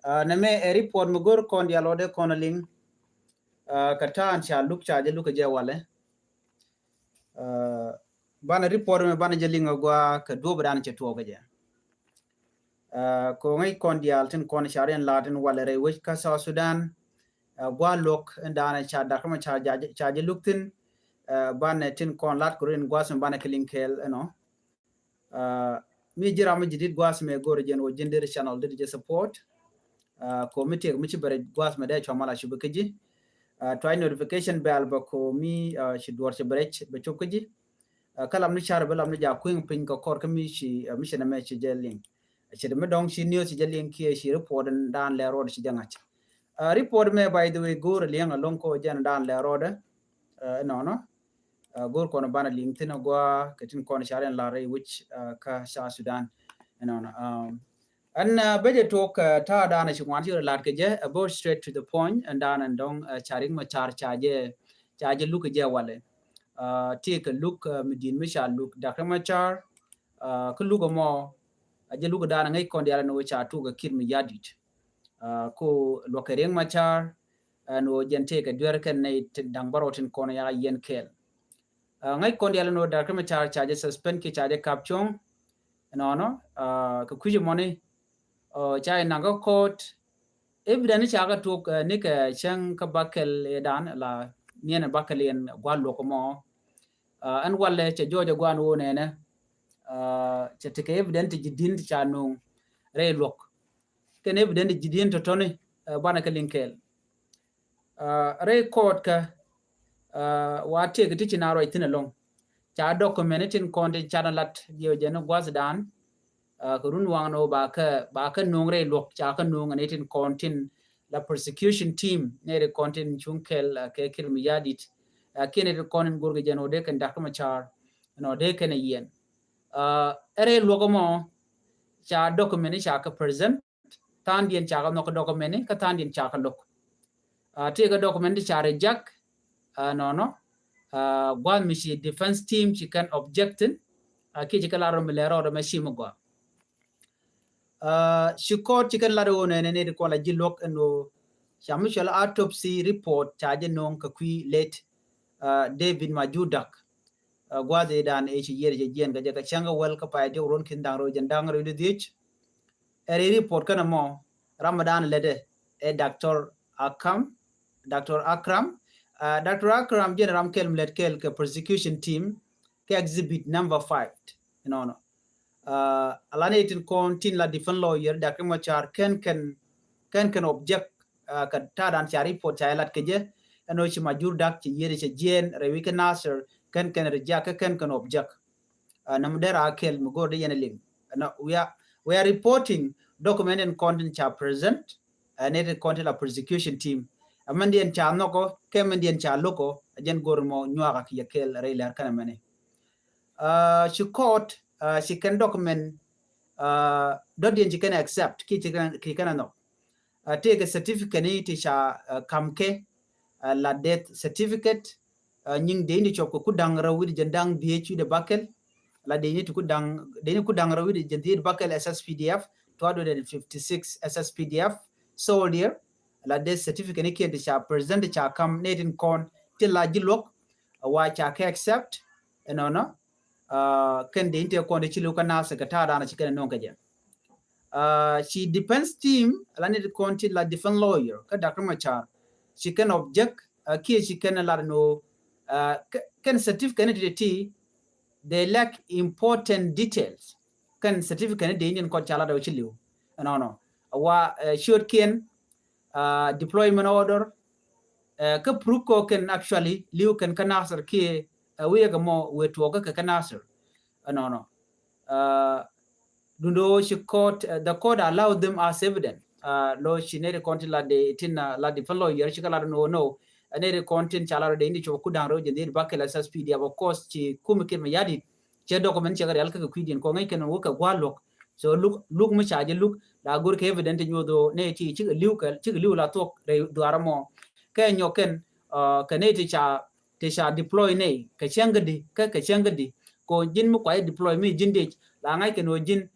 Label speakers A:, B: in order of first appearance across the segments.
A: na me a report mo gor kon dia lode konaling katan cha luk cha je luk je wale bana report me bana je linga gwa ka do bran che to gaje ko ngai kon dia tin kon sharen latin wale re wich ka sa Sudan gwa lok ndana cha dakma cha je luk tin bana tin kon lat kurin gwa sam bana klinkel mi jira mi jidit gwas me gor jen wo jinder channel dit je support committee mi ci bare gwas me de chomala shubu kiji try notification bell ba ko mi shi dwar ci bare be chokiji kalam ni char balam ni ja kuin pin ko kor mi shi mi shi na me ci jelin ci de me dong shi news ci jelin ki shi report dan le road ci jangat report me by the way gor liang along ko jan dan le road no gor kono bana LinkedIn gwa katin kono sharen la ray which ka sa Sudan and beje talk ta dana shi wanti lat ke je about straight to the point and dan and dong charing ma charge look je wale take a look midin mi sha look dakar ma char ku look mo aje look dana ngai kon dia no cha tu ga kir mi yadit ko lokereng ma char no jente ka dwer ken nei dang barotin kono ya yen kel ngai kon dia no dakar ma charge suspend ki charge caption no ka kuji money chai nanga court evidence chaga tok ne ka chang ka bakel dan la niena bakel en gwalo ko mo an walle che jojo gwan wo ne che te evidence jidin cha no re lok ken evidence jidin to toni bana ka linkel re court ka wa te ga ti na ro itin long cha document in konde chanalat yo jeno gwas dan ko run wang no ba ka nongre lok cha ka nong ne tin kontin la prosecution team ne re kontin chunkel ke kirmi yadit kene re konin gurge jeno de kan dakma char no de kan yen ere loko mo cha document cha ka present tan dien cha ka no ka document ka tan dien cha ka lok te ka document cha reject no gwan mi si defense team chi kan objectin ki chi kala ro milero ro mashimo gwa shikot chicken lado ne ne ko la jilok no shamushal autopsy report charge non ka kwi late David Majudak gwade dan e yer je jen ga ka changa wel ka pa de ron kin dang ro jen dang ro dich e report kana mo Ramadan lede e Dr. Akram general kel let kel ka prosecution team ka exhibit number 5 no alane itin kon tin la different lawyer da kuma char ken object ka tadan chari po chailat keje ano chi majur dak chi yeri chi jen rewi ka nasir ken reject ken object namdera akel mugode yeneling no we are reporting document and content cha present and it content la prosecution team amandien cha noko kemandien cha loko ajen gormo nywaga ki yakel reiler kana mane she court she can document dodien she can accept ki kana no take a certificate ni tisha kamke la death certificate nying de ni choko kudang rawid jandang DH de bakel la de ni kudang rawid jandid bakel SSPDF 256 SSPDF soldier la death certificate ni ki tisha present cha kam netin kon till la jilok wa cha ka accept no kan de inte ko de chilu kana secretary na chikene non kaje she defense team la ne konti la defense lawyer ka Dr. Machar she can object ki she can la no can certificate de they lack important details kan certificate de indian ko chala da chilu no wa should can deployment order ka proof ko can actually liu kan kana sir ki we ga mo we to ga kana sir no dundo she court the court allowed them as evidence lo she ne content la de tin la de fellow year she kala no ne content chala de indi cho kudang ro je de bakela SSPD of course chi kumike me yadi che document che ga yalka ku din ko ngai ken wo ka gwalok so look mu chaje look la gur ke evident nyodo ne chi liu la tok re duaramo ke nyoken ka ne ti cha deploy ne ka changadi ko jin mu kwai deploy mi jinde la ngai ken wo jin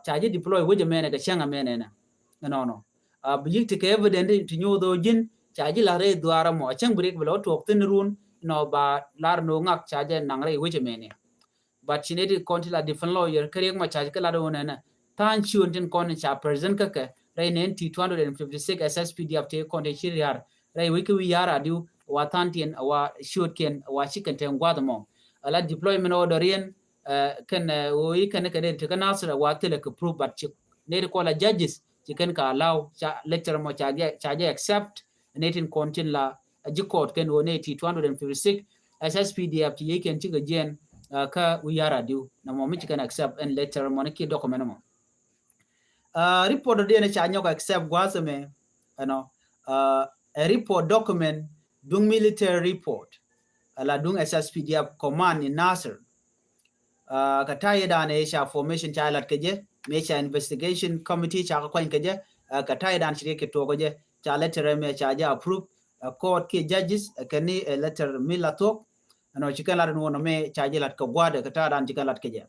A: chaje deploy wo je mene ka changa mene na no bijik te evident to nyu do jin chaji la re duara mo chang break blo to tin run no ba lar no ngak chaje nang re wije mene but chineti konti la different lawyer kare ma chaji kala do na tan chun tin kon cha present ka ka re nen t 256 sspdf te konti chiriar re wiki wi yara du wa tantien wa shoot ken wa chicken ten gwadamo ala deployment order yen kan wi kan ka den te kana sura wa tele ka prove but ne ko la judges chicken ka allow cha lecture mo chaje accept netin kontin la jikot ken wone t 256 sspdf ti yeken ti gajen ka wi yara du na mo mi chicken accept and lecture mo ne ki document mo report de ne cha nyoko accept gwasame a report document dung military report ala dung SSPDF command in Nasser ka tayi da ne sha formation cha lat keje me sha investigation committee cha ko keje ka tayi dan shirye ke to goje cha letter me cha ja approve court ke judges kani letter milato ano chikala no me cha lat ka gwada ka ta dan chikala keje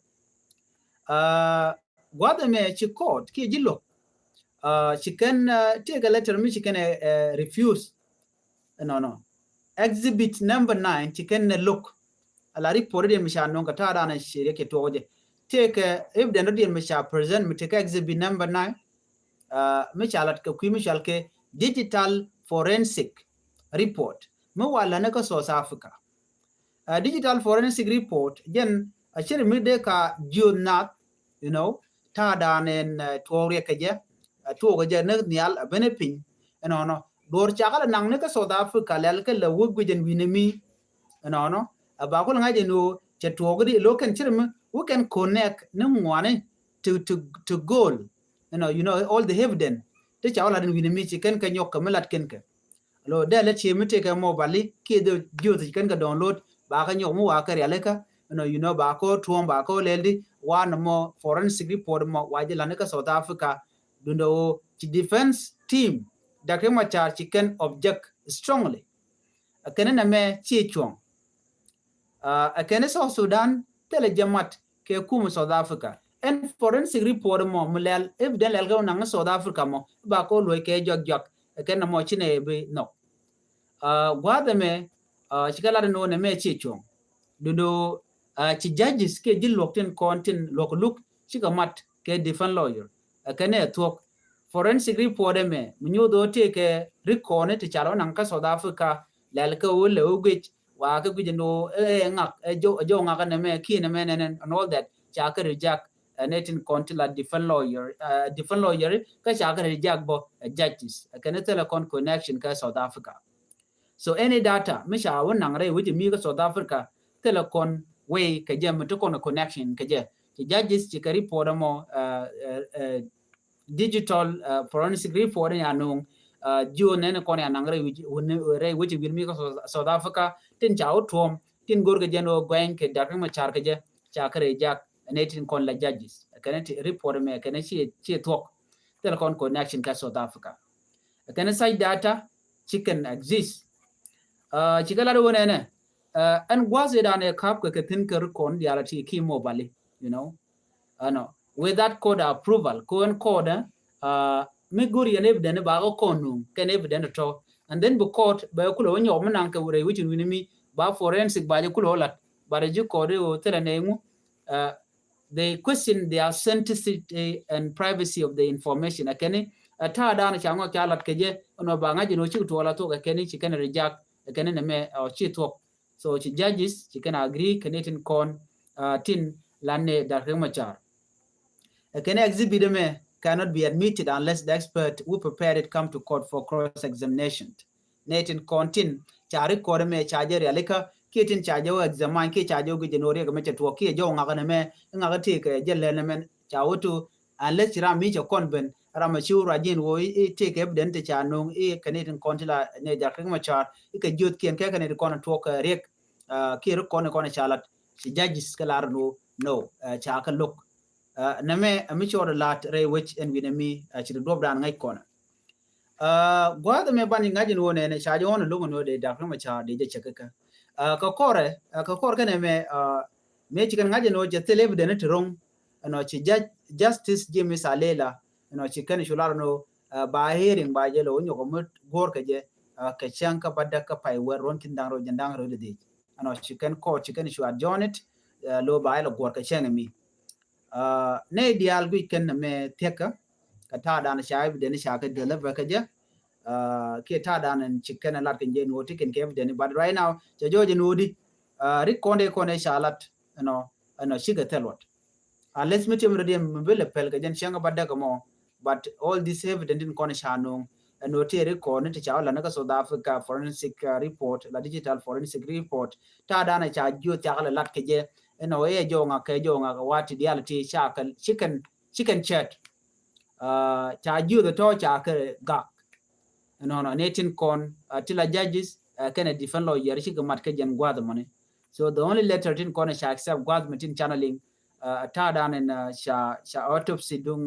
A: gwada me chi court ke jillo she can take a letter me she can refuse no exhibit number 9 she can look ala report de misha non ka tada na shirye ke toje take if the not misha present me take exhibit number 9 misha lat ka misha ke digital forensic report mo wala na ka South Africa digital forensic report gen ashir mi de ka junat tada nen tore ke je to je ne nial benepin no dor chakala nang ne ka South Africa lel ke la wugu jen winimi no ba ko ngaje no che togri lo kan chirm we can connect no one to goal all the evidence te chawla den winimi chi kan ka nyok melat ken ka lo da la che mite ka mo bali ke do jot kan ka download ba ka nyok mo wa ka yale ka ba ko tuom ba ko leldi one more forensic report mo waje la ne ka South Africa dundo chi defense team da ke ma char chi can object strongly akene me chi chong akene South Sudan tele jamat ke kum South Africa and forensic report mo mulal if den lel ga South Africa mo ba ko lo ke jog akene mo chine be no gwada me chikala no ne me chichong dudo chi judges ke jilok ten kontin look chikamat ke defense lawyer akene talk forensic report me munyodo te ke record te chalo nang ka South Africa lel ka wo le ugich wa ka gujino ngak jo ngak ne me ki ne men and all that cha ka reject netin kontila defense lawyer ka cha ka reject bo judges kana telecom connection ka South Africa so any data misha won nang re wuji mi ka South Africa telecom way ka jam to connection ka je judges ti ka report mo digital forensic report ya nung jo ne ko ne nang re wuji mi ka South Africa tin chao tuom tin gorga jeno gwen ke dakang ma char ke je cha kare jak netin kon la judges kana ti report me kana chi talk telecom connection ka South Africa kana side data chicken exist chikala do ne and was it an a cup ke tin ke kon reality ki mobile with that code approval code me guri ne evidence ba ko konu ken evidence to and then the court ba kulo nyo manang ke wure which winimi ba forensic ba kulo lat ba ju ko o tele nemu they question the authenticity and privacy of the information akene ta da na chango kala keje ono ba ngaji no chi to la to akene chi can reject akene ne me chi to so chi judges chi can agree kenetin kon tin lanne da remachar akene exhibit me cannot be admitted unless the expert who prepared it come to court for cross-examination. Netin kontin chari kore me chaje realika kitin chaje o examine ki chaje o genori ga meche to ki jo ngaga me ngaga ti ke jelle men chawotu unless ra mi jo konben rama shura jin wo take evidence cha no kanetin kontila ne ja kama char ke jot kien ke kanetin kon to ka rek ki ro kon chalat si judges kalar no cha ka look name amichor lat re which and winami chi do bran ngai kona gwada me bani ngajin wone ne chaje wona lugo no de da kuma cha de je chekaka ka kore kana me chi kan ngajin no je tele evidence wrong no chi justice James Alela no chi kan shular no ba hearing ba je lo nyo ko mut gor ka je ka chang ka badda ka pai wer ron tin dang ro jandang ro de ano chicken court chicken shu adjourn it lo ba lo gor ka chang mi ne dial gu ken me teka ka ta dan sha bi den sha ka deliver ka je ke ta dan chicken lat ken je no ti ken ke den but right now je joje no di ri konde sha lat ano shiga telwat let's meet him ready mbele pel ka jen shanga badda ka mo but all this evidence in kon shanung and what here kon ti cha la na South Africa forensic report la digital forensic report ta dana cha ju ta la lat ke je e jonga ke jonga wati reality cha kan chicken chat cha ju the to cha ke ga no netin kon tila judges can defend lawyer shi ga mat ke jen gwa the money so the only letter tin kon cha accept gwa metin channeling ta dan en sha autopsy dung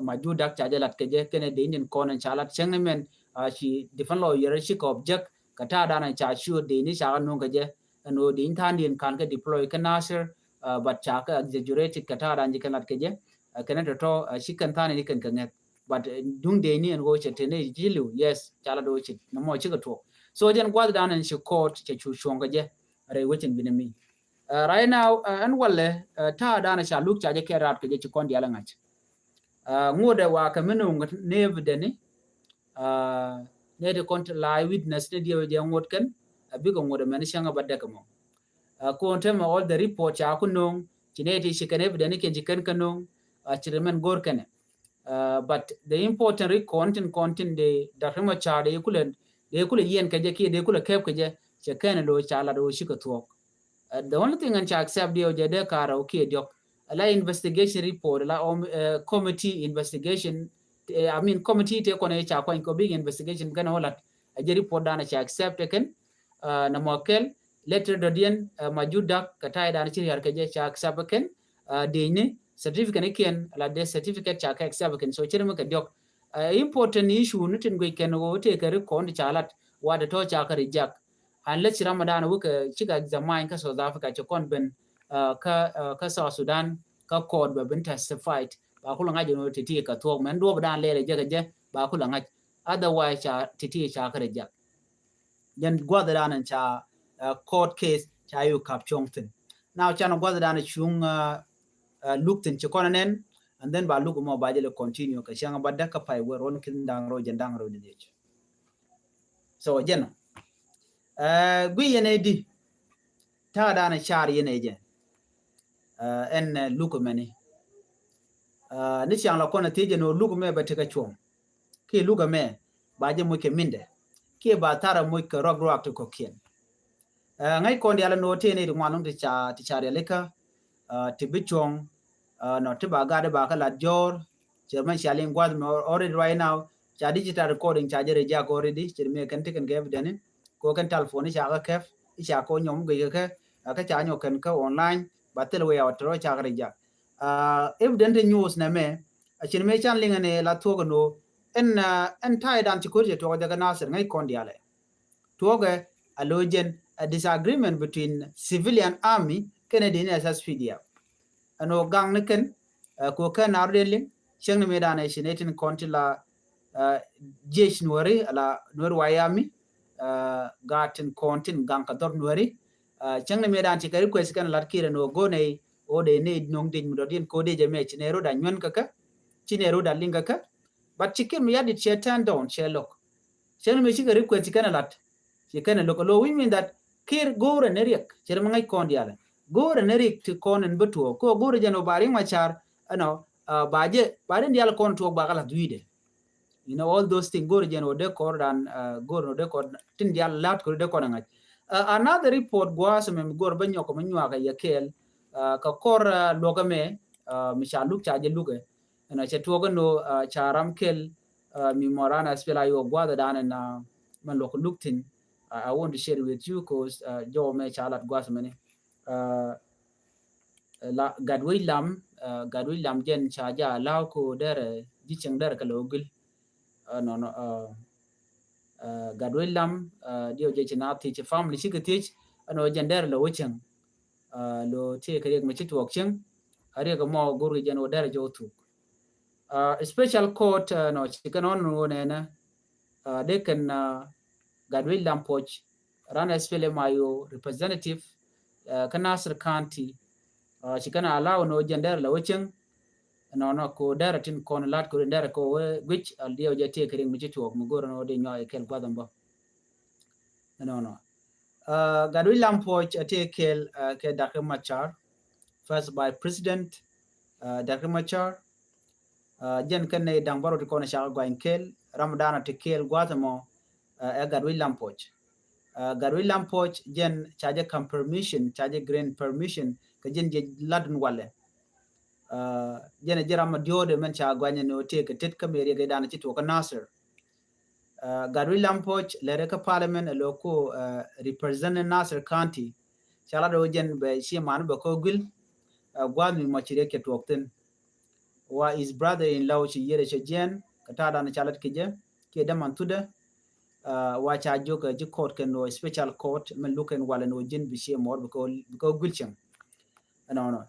A: maju dak cha jalat ke je kene de nin kon chalat chengmen shi different lawyer shi ko object ka ta dan cha shu de ni cha no ke je no de than din kan ke deploy ka nasir but cha ka exaggerated ka ta dan ji kan lat ke je kene to shi kan than ni kan kan but dung de ni en go che tene jilu yes chala do chi no mo chi ka to so jen gwa dan en shi court che chu shong ke je re wichin binami right now an walle ta dana sha luk cha je ke rat ke je kon diala ngach ngode wa ka menu ne evideni ne de kont live witness ne dio je ngot kan bi ko ngode men shanga badde ka mo ko tema all the report cha ku nong chineti shi kan evideni ke jikan kanong chirmen gor kan but the important content de darma cha de kulen yen ke je ki de kula kep ke je che kan do cha la do shi ka tuok the only thing and accept the ojede kara okay diok la investigation report la committee investigation I mean committee te kone cha ko big investigation gana holat a report dana cha accept ken na mokel letter dodien majudak kata dana chi har keje cha accept ken de ne certificate ken la de certificate cha accept ken so chirma ka diok important issue nutin go ken go te kare kon cha lat wa de to cha ka reject unless Ramadan wuka chiga examine ka South Africa cha kon ben ka South Sudan ka code ba ben testified ba kula ngaje no titi ka to men do dan lele je ba kula ngaj otherwise cha titi cha ka reja yan gwada dan cha court case cha yu kap chongten now cha no gwada dan chung lukten cha konanen and then ba lugu mo ba je continue ka shanga badda ka pai we ron kin dang ro jendang ro de so jeno gwi yene di ta dana char yene je en luku meni ni chang la kona tije no luku me batika chom ki luga me ba je mo ke minde ki ba tara mo ke rog to kokien ngai kon dia la no te ne ngwanong ti cha ya leka ti bichong no ti ba ga de ba ka la jor German shaling gwad me already right now cha digital recording cha jere ja already me kan tiken ge evidence ko kan telephone cha ga kef cha ko nyom ge ka cha nyo kan ka online batel we out ro cha ga ja evident news na me me chan linga ne la to no en tai dan ti ko je to ga nasir ngai kon dia le to ga alogen a disagreement between civilian army Canadian SSPDF ano gang ne ken ko kan ardelin cheng ne medan ai sinetin kontila jesh nuari ala nuari wayami gatin kontin gang ka dor nuari cheng ne medan ti kari kwes kan lar kire no go nei o de ne nong din mudodin ko de je me chinero da nyon kaka chinero da linga ka but chicken me yadi chetan down chelok cheng me chikari kwes kan lat chicken lo lo we mean that kir gore ne riek cher mangai kon diala gore ne riek ti konen betuo ko gore jano bari machar ano baje bari diala kon to bagala duide all those things gore jano de kor dan gore de kor tin diala lat ko de kon ngai another report gwas mem gore banyo ko manwa ga yakel ka kor logame mishaluk chaje luge na chetugo no charam kel mi morana spela yo gwada dan na man lok luktin I want to share with you because jo me chalat gwas mane la gadwi lam jen chaja law ko dere jicheng dere kalogil no gadwi lam dio je china ti che family chi ke ano jen dere lo cheng lo te kare me chi tuok cheng are ga mo guru jen o dere jo tu special court no chicken on no na they can Gadwin Lampoch ran SPLM mayo representative Kanasir County chicken allow no gender la waching no ko dara tin kon lat ko dara ko which al dio je take ring mi to mo goro no de nyoy kel gwadamba no Gadwin Lampoch take kel ke Dr. Machar first by President Dr. Machar jen kan ne dang baro ko na sha gwain kel Ramadana te kel gwadamo Gadwin Lampoch Gadwin Lampoch jen charge permission charge green permission ka jen je ladun wale jene jerama diode men cha gwanya no te ka tet kamere ga dana ci to ka Nasir Gadwin Lampoch lere ka parliament loko represent Nasir County chala do jen be shi man be ko gul gwami mo ci ke tokten wa his brother in law ci yere ci jen ka ta dana chalat ke je ke da man tuda wa cha joka ji court ken no special court men luken wala no jen bi shi mo be ko gulchen no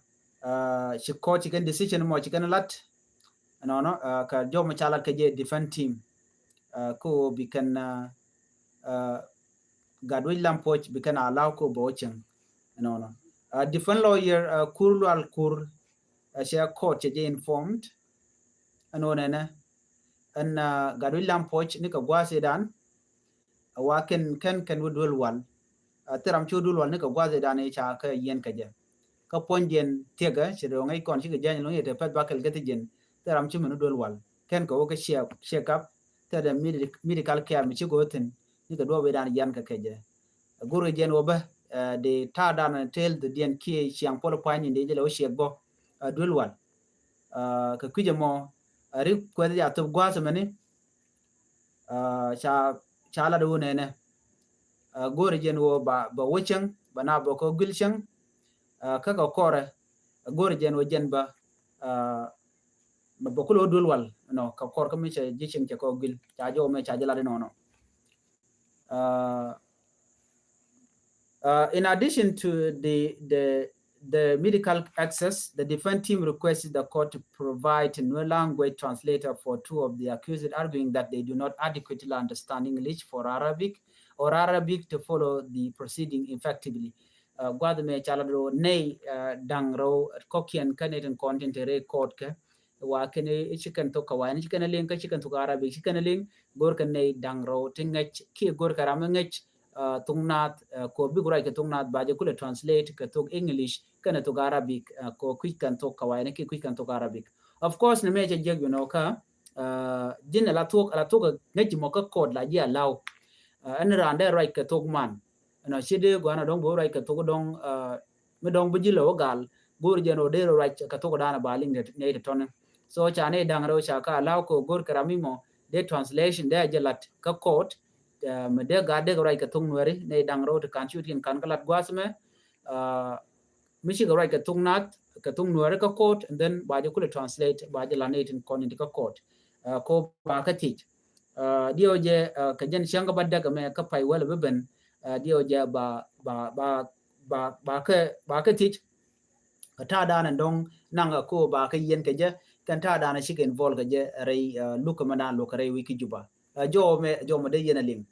A: she court chicken decision mo chicken lat no ka jo mo chalat ke je defend team ko bi kan Gadwin Lampoch bi kan allow ko bochen no defend lawyer kurlu al kur she court je informed no na an Gadwin Lampoch ni ka gwase dan wa kan wudul wal teram chudul wal ni ka gwase dan e cha ka yen ka je ka ponjen tega chiro ngai kon chi ga jan lo yete pat bakal gati jen teram chi menu dol wal ken ko ka shake up te da medical care mi chi go ten ni ka do be dan jan ka keje guru jen oba de ta dan tel de den ki chiang polo pani de lo shek bo dol wal ka kuje mo ri ko ya to gwa se mani cha la do ne ne guru jen wo ba wuchen bana bo ko gilchen kaka kore gore jen wo jen ba ma bokulo dul wal no ka kor ka mi che jichin che ko gil cha jo me cha jala no no in addition to the medical access, the defense team requested the court to provide a new language translator for two of the accused, arguing that they do not adequately understand English for Arabic or Arabic to follow the proceeding effectively. Gwadme chalado nei dangro kokian kanetan content re court ke wa kene chicken to kawan chicken link chicken to Arabic chicken link gor kan nei dangro tingach ki gor karamangach tungnat ko bigurai ke tungnat baje kule translate ke to English kana to Arabic ko quick kan to kawan ki quick kan to Arabic. Of course ne meje jeg you know ka jin la to ngaji mo ka code la ya law an rande right ke to man no shide go ana dong bo right ka to dong me dong bujilo gal gor jeno de right ka to dana baling ne to ton so chane dangro chaka law ko gor karamimo de translation de jalat ka code me de ga de right ka tung nwere ne dangro to kan shooting kan kalat gwasme mishi ga right ka tung nat ka tung nwere ka code and then ba je kule translate ba je lanate in kon ka code ko ba ka teach dio je ka jen shanga badda ka me ka pai wala beben dio je ba ka teach ka ta dana dong nanga ko ba ka yen ka je kan ta dana shi ken vol ka je rei luka mana luka rei wiki juba jo me de yen lim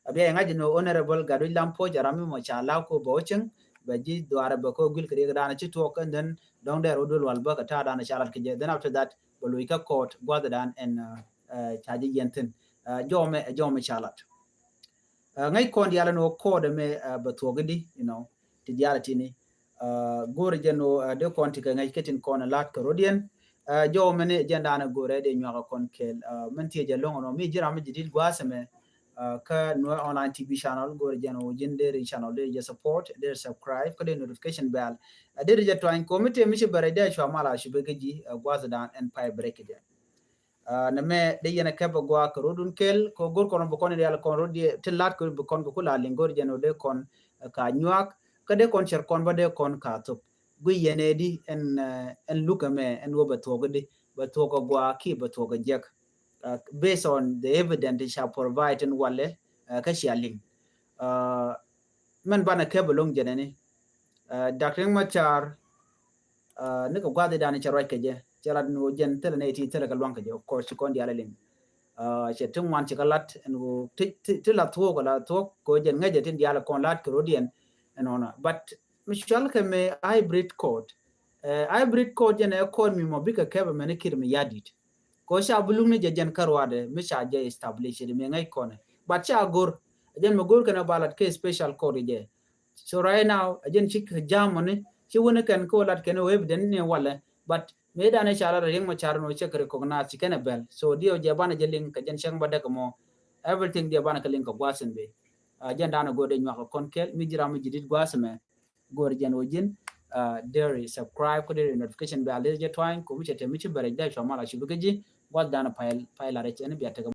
A: abiya ngaji no honorable Gadwin Lampoch arami mo cha law ko bochen ba ji duara ba ko gul kre dana chi to kan den dong der odol wal ba ka ta dana sharat ka je then after that boluika court gwada dan and chaji yenten jo me chalat ngai kon diala no code me ba togdi you know ti diala tini gore jeno de kon ti ngai ketin kon lat ka rodien jo mene jenda na gore de nyaga kon kel men ti je longo no mi jira mi jidil gwasame ka no online tv channel gore jeno jinde channel de je support de subscribe ka de notification bell de je to an committee mi bare de chwa mala shi be gaji gwazadan and pie break it na me de yena keba gwa ko rodun kel ko gor kono bokon de al kon rodi telat ko bokon ko kula lingor jeno de kon ka nyuak ka de kon cher kon ba de kon ka to gu yene di en luka me en wo batogdi batoga gwa ki batoga jek based on the evidence they shall provide in wale ka shaling man bana keba long jenene Dr. Machar ne ko gwa de dani charai ke je jalat no jen tele ne ti tele kalwan ka of course ko ndi ala ling che tung wan che kalat no ti la to ko jen ngaje tin diala kon lat ko rodien enona but mishal ke me hybrid code hybrid code jen e code mi mo bika kebe me ne kir mi yadit ko sha bulung ne jen karwade mi sha je establish me ngai kone but sha gor jen mo gor kana balat ke special code je so right now jen chik jamone chi wona kan ko lat ken web den ne wala but me da ne chala ring ma char no check recognize ken bel so dio je bana je link jen shang bada ko mo everything dia bana ka link ko gwasen be jen dana go de nyako konkel mi jira mi jidit gwasme gor jen wojin there subscribe ko de notification bell je twine ko mi chete mi ci bare da so mala ci bugaji gwal dana file la re chen bi